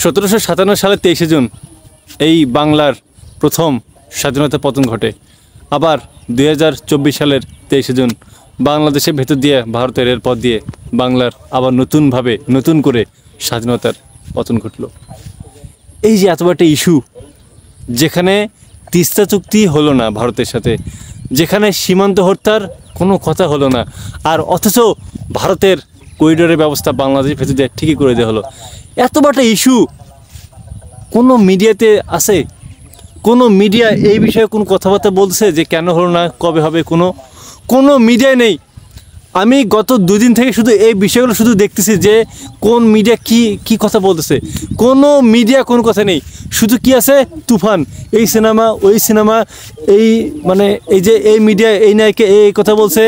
1757 সালে 23শে জুন এই বাংলার প্রথম স্বাধীনতা পতন ঘটে। আবার 2024 সালের 23শে জুন বাংলাদেশের ভেতর দিয়ে ভারতের রেলপথ দিয়ে বাংলার আবার নতুন করে স্বাধীনতার পতন ঘটল। এই যে এত বড় একটা ইস্যু, যেখানে তিস্তা চুক্তি হলো না ভারতের সাথে, যেখানে সীমান্ত হত্যার কোনো কথা হলো না, আর অথচ ভারতের করিডোরের ব্যবস্থা বাংলাদেশের ভেতর দিয়ে ঠিকই করে দেওয়া হলো। এত বড় একটা ইস্যু কোনো মিডিয়াতে আছে? কোনো মিডিয়া এই বিষয়ে কোনো কথাবার্তা বলছে যে কেন হলো না, কবে হবে? কোনো মিডিয়ায় নেই। আমি গত 2 দিন থেকে শুধু এই বিষয়গুলো শুধু দেখতেছি যে কোন মিডিয়া কি কথা বলতেছে। কোনো মিডিয়া কোনো কথা নেই, শুধু কি আছে তুফান, এই সিনেমা ওই সিনেমা, এই মানে এই যে এই মিডিয়া এই নায়কে এই কথা বলছে।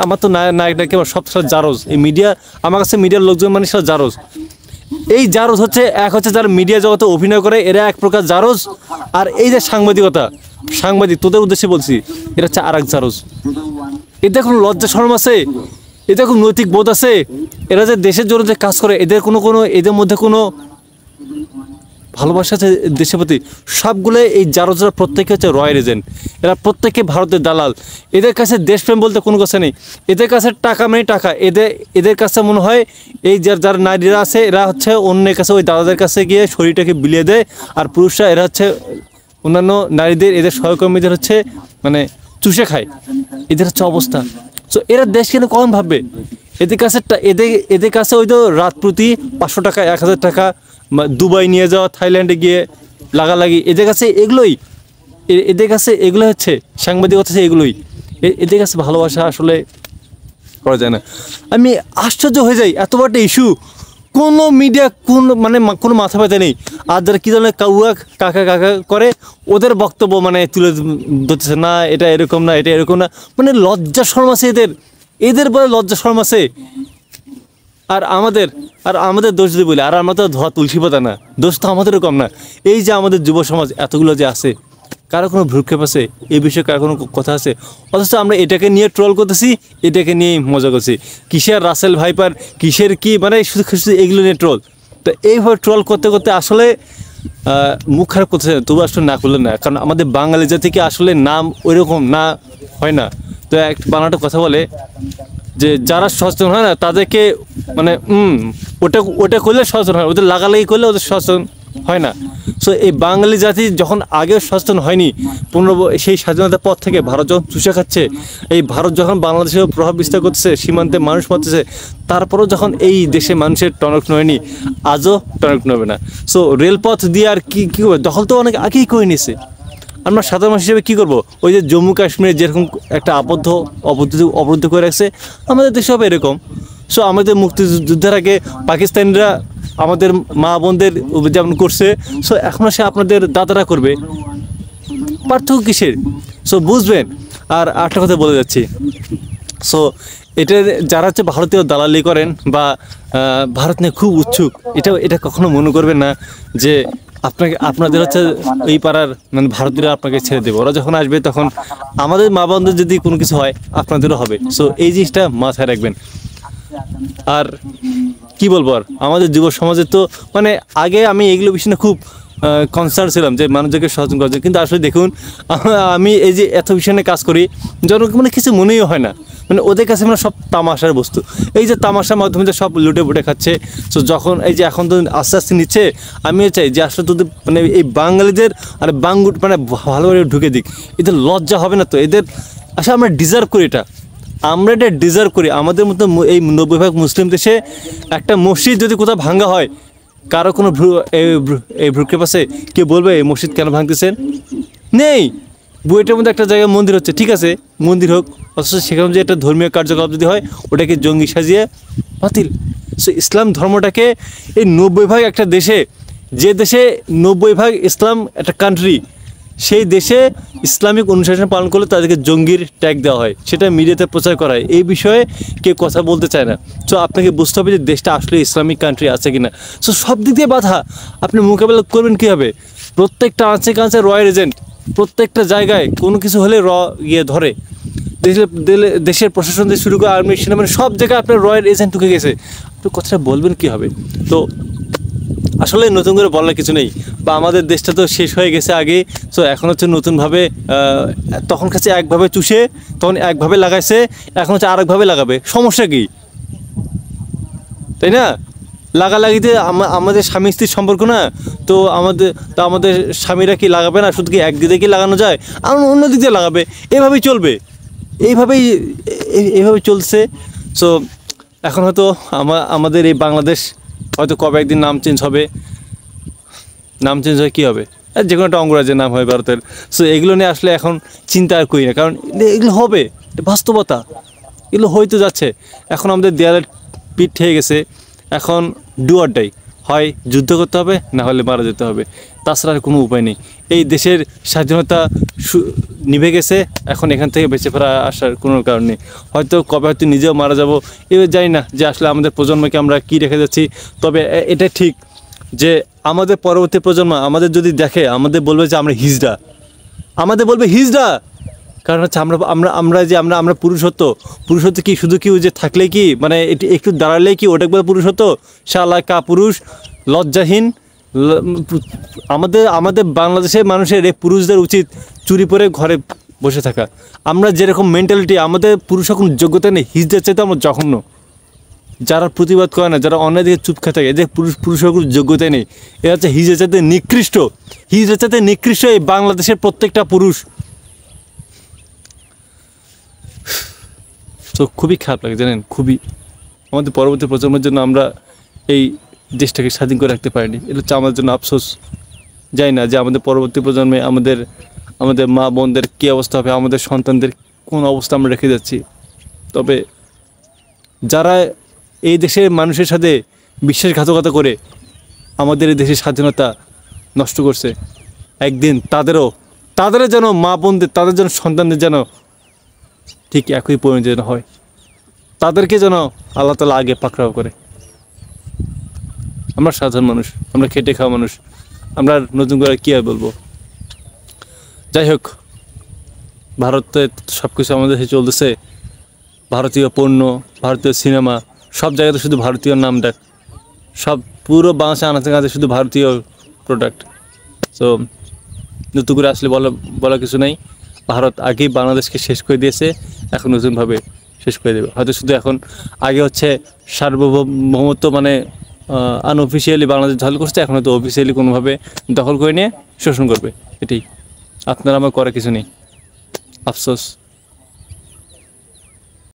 আমার তো নায়ক নায়িকা সব জারজ। এই মিডিয়া আমার কাছে মিডিয়ার লোকজন মানে সব জারজ। এই জারজ হচ্ছে যারা মিডিয়া জগতে অভিনয় করে এরা এক প্রকার জারজ, আর এই যে সাংবাদিক তোদের উদ্দেশ্যে বলছি, এরা হচ্ছে আর এক জারজ। এদের কোনো লজ্জা শরম আছে? এদের কোনো নৈতিক বোধ আছে? এরা যে দেশের জন্য যে কাজ করে এদের এদের মধ্যে কোনো ভালোবাসা আছে দেশের প্রতি? সবগুলো এই জারজরা প্রত্যেকে হচ্ছে রয়্যাল এজেন্ট। এরা প্রত্যেকে ভারতের দালাল। এদের কাছে দেশপ্রেম বলতে কোনো কথা নেই। এদের কাছে টাকা মানে টাকা। এদের কাছে মনে হয় এই যারা নারীরা আছে এরা হচ্ছে অন্যের কাছে, ওই দাদাদের কাছে গিয়ে শরীরটাকে বিলিয়ে দেয়, আর পুরুষরা এরা হচ্ছে অন্যান্য নারীদের, এদের সহকর্মীদের হচ্ছে মানে চুষে খায়। এদের হচ্ছে অবস্থা। সো এরা দেশ কেন কখন ভাববে? এদের কাছে ওই তো রাত প্রতি 500 টাকা 1000 টাকা দুবাই নিয়ে যাওয়া, থাইল্যান্ডে গিয়ে লাগালাগি, এদের কাছে এগুলো হচ্ছে সাংবাদিকতা, হচ্ছে এগুলোই এদের কাছে ভালোবাসা আসলে করা যায় না। আমি আশ্চর্য হয়ে যাই, এত বড় একটা ইস্যু কোনো মিডিয়া কোনো মাথা ব্যথা নেই। আর যারা কী ধরনের কাকা করে ওদের বক্তব্য তুলে ধরতেছে, না এটা এরকম না, এটা এরকম না, লজ্জা শরম আছে এদের বলে লজ্জা শরম আছে। আর আমাদের দোষ যদি বলি, আর আমরা তো ধোয়া তুলসী পাতা না, দোষ তো আমাদেরও কম না। এই যে আমাদের যুব সমাজ এতগুলো যে আছে, কারো কোনো ভ্রুক্ষেপ আছে এই বিষয়ে? কারো কোনো কথা আছে? অথচ আমরা এটাকে নিয়ে ট্রল করতেছি, এটাকে নিয়েই মজা করছি। কিসের রাসেল ভাইপার, কিসের কি, শুধু এগুলো নিয়ে ট্রল। তো এইভাবে ট্রল করতে করতে আসলে মুখ খারাপ করতেছে, তবু আসলে না করলে না। কারণ আমাদের বাঙালি জাতিকে আসলে নাম ওইরকম না হয় না। তো একটা বাংলাটা কথা বলে যে যারা সচেতন হয় না তাদেরকে ওটা করলে সচেতন হয়, ওদের লাগালাগি করলে ওদের সচেতন হয় না। সো এই বাঙালি জাতি যখন আগে সচেতন হয়নি, সেই স্বাধীনতার পর থেকে ভারত যখন চুষে খাচ্ছে, এই ভারত যখন বাংলাদেশের প্রভাব বিস্তার করতেছে, সীমান্তে মানুষ মারতেছে, তারপরেও যখন এই দেশে মানুষের টনক নয়নি, আজও টনক নবে না। সো রেলপথ দিয়ে আর কি করবে? দখল তো অনেক আগেই করে নিয়েছে। আমরা সাধারণ মানুষ হিসেবে কী করবো? ওই যে জম্মু কাশ্মীরে যেরকম একটা অবরুদ্ধ করে রাখছে, আমাদের দেশে হবে এরকম। সো আমাদের মুক্তিযুদ্ধের আগে পাকিস্তানিরা আমাদের মা বোনদের যেমন করছে, সো এখন সে আপনাদের দাদারা করবে। পার্থক্য কিসের? সো বুঝবেন। আর একটা কথা বলে যাচ্ছি, সো এটা যারা হচ্ছে ভারতীয় দালালি করেন বা ভারত নিয়ে খুব উৎসুক, এটা কখনো মনে করবেন না যে আপনাদের হচ্ছে এই পাড়ার ভারতীয়রা আপনাকে ছেড়ে দেবে। ওরা যখন আসবে তখন আমাদের মা বোনদের যদি কোনো কিছু হয় আপনাদেরও হবে। সো এই জিনিসটা মাথায় রাখবেন। আর কি বলবো, আর আমাদের যুব সমাজের তো আগে আমি এগুলো বিষয়ে খুব কনসার্ন ছিলাম যে মানুষদেরকে সচেতন করা যায়, কিন্তু আসলে দেখুন আমি এই যে এত বিষয় নিয়ে কাজ করি, জনকে কিছু মনেই হয় না। ওদের কাছে সব তামাশার বস্তু। এই যে তামাশার মাধ্যমে যে সব লুটে পুটে খাচ্ছে। সো যখন এই যে এখন তো আস্তে আস্তে নিচ্ছে, আমিও চাই যে আসলে তোদের এই বাঙালিদের বাঙ্গুট ভালোভাবে ঢুকে দিক। এদের লজ্জা হবে না তো? এদের আসলে আমরা ডিজার্ভ করি, আমরা এটা ডিজার্ভ করি। আমাদের মতো এই 90% মুসলিম দেশে একটা মসজিদ যদি কোথাও ভাঙ্গা হয়, কারো কোনো এই ভ্রুক্ষেপ আছে? কেউ বলবে এই মসজিদ কেন ভাঙতেছেন? নেই। বুয়েটের মধ্যে একটা জায়গায় মন্দির হচ্ছে, ঠিক আছে মন্দির হোক, অথচ সেখানে যে একটা ধর্মীয় কার্যকলাপ যদি হয় ওটাকে জঙ্গি সাজিয়ে বাতিল। সো ইসলাম ধর্মটাকে এই 90% একটা দেশে, যে দেশে 90% ইসলাম একটা কান্ট্রি, সেই দেশে ইসলামিক অনুশাসন পালন করলে তাদেরকে জঙ্গির ট্যাগ দেওয়া হয়, সেটা মিডিয়াতে প্রচার করা হয়। এই বিষয়ে কেউ কথা বলতে চায় না। সো আপনাকে বুঝতে হবে যে দেশটা আসলে ইসলামিক কান্ট্রি আছে কিনা। সো সব দিক দিয়ে বাধা, আপনি মোকাবেলা করবেন কীভাবে? প্রত্যেকটা কাছে রয়্যাল এজেন্ট, প্রত্যেকটা জায়গায় কোনো কিছু হলে ধরে। দেশের প্রশাসন থেকে শুরু করে আর্মি, সেনা, সব জায়গায় আপনার রয়্যাল এজেন্ট ঢুকে গেছে। আপনি কথাটা বলবেন কী হবে? তো আসলে নতুন করে বলার কিছু নেই, বা আমাদের দেশটা তো শেষ হয়ে গেছে আগে। সো এখন হচ্ছে নতুনভাবে তখন কাছে একভাবে চুষে তখন একভাবে লাগাইছে, এখন হচ্ছে আরেকভাবে লাগাবে, সমস্যা কী? তাই না? লাগালাগিতে আমাদের স্বামী স্ত্রীর সম্পর্ক না, তো আমাদের স্বামীরা কি লাগাবে না? শুধু কি একদিকে কি লাগানো যায়? অন্য দিক দিয়ে লাগাবে, এভাবেই চলবে, এইভাবেই এইভাবে চলছে। সো এখন হয়তো আমাদের এই বাংলাদেশ হয়তো কবে একদিন নাম চেঞ্জ হবে। নাম চেঞ্জ হয়ে কী হবে? যে কোনো একটা অঙ্গরাজ্যের নাম হয় ভারতের। সো এগুলো নিয়ে আসলে এখন চিন্তা আর করি না, কারণ এগুলো হবে, বাস্তবতা, এগুলো হয়তো যাচ্ছে। এখন আমাদের দেয়ালের পিঠ ঠেকে গেছে, এখন ডু অর ডাই, হয় যুদ্ধ করতে হবে, না হলে মারা যেতে হবে, তাছাড়া আর কোনো উপায় নেই। এই দেশের স্বাধীনতা নিভে গেছে, এখন এখান থেকে বেঁচে ফেরা আসার কোনো কারণ নেই। হয়তো কবে হয়তো নিজেও মারা যাব, এবার জানি না যে আসলে আমাদের প্রজন্মকে আমরা কী রেখে যাচ্ছি। তবে এটা ঠিক যে আমাদের পরবর্তী প্রজন্ম আমাদের যদি দেখে, আমাদের বলবে যে আমরা হিজড়া, আমাদের বলবে হিজড়া। কারণ হচ্ছে আমরা পুরুষত্ব কি শুধু কি ওই যে থাকলে কি, মানে একটু দাঁড়ালেই কি ওটা একবার পুরুষত্ব? শালা কা পুরুষ, লজ্জাহীন। আমাদের বাংলাদেশের মানুষের এই পুরুষদের উচিত চুরি পরে ঘরে বসে থাকা। আমরা যেরকম মেন্টালিটি, আমাদের পুরুষের কোনো যোগ্যতা নেই, হিজড়ার চাইতে আমরা জঘন্য। যারা প্রতিবাদ করে না, যারা অন্যায় দিকে চুপ খেয়ে থাকে, এদের পুরুষের কোনো যোগ্যতাই নেই। এরা হচ্ছে হিজড়ার চাইতে নিকৃষ্ট এই বাংলাদেশের প্রত্যেকটা পুরুষ। তো খুবই খারাপ লাগে জানেন, খুবই। আমাদের পরবর্তী প্রজন্মের জন্য আমরা এই দেশটাকে স্বাধীন করে রাখতে পারিনি, এটা হচ্ছে আমাদের জন্য আফসোস। যাই না যে আমাদের পরবর্তী প্রজন্মে আমাদের মা বোনদের কী অবস্থা হবে, আমাদের সন্তানদের কোন অবস্থা আমরা রেখে যাচ্ছি। তবে যারা এই দেশের মানুষের সাথে বিশ্বাসঘাতকতা করে আমাদের এই দেশের স্বাধীনতা নষ্ট করছে, একদিন তাদেরও যেন মা বোনদের, তাদের যেন সন্তানদের যেন ঠিক একই পরিণতি যেন হয়, তাদেরকে যেন আল্লাহ তাআলা আগে পাকড়াও করে। আমরা সাধারণ মানুষ, আমরা খেটে খাওয়া মানুষ, আমরা নতুন করে কী আর বলবো। যাই হোক, ভারতে সব কিছু আমাদের দেশে চলতেছে, ভারতীয় পণ্য, ভারতীয় সিনেমা, সব জায়গাতে শুধু ভারতীয় নাম ডাক, সব পুরো বাংলাদেশে আনাচে কাছে শুধু ভারতীয় প্রোডাক্ট। সো নতুন করে আসলে বলা কিছু নাই। ভারত আগেই বাংলাদেশকে শেষ করে দিয়েছে, এখন নতুনভাবে শেষ করে দেবে হয়তো। শুধু এখন আগে হচ্ছে সার্বভৌমত্ব মানে আনঅফিসিয়ালি বাংলাদেশ দখল করছে, এখন হয়তো অফিসিয়ালি কোনোভাবে দখল করে নিয়ে শোষণ করবে। এটাই, আপনার আমার করার কিছু নেই, আফসোস।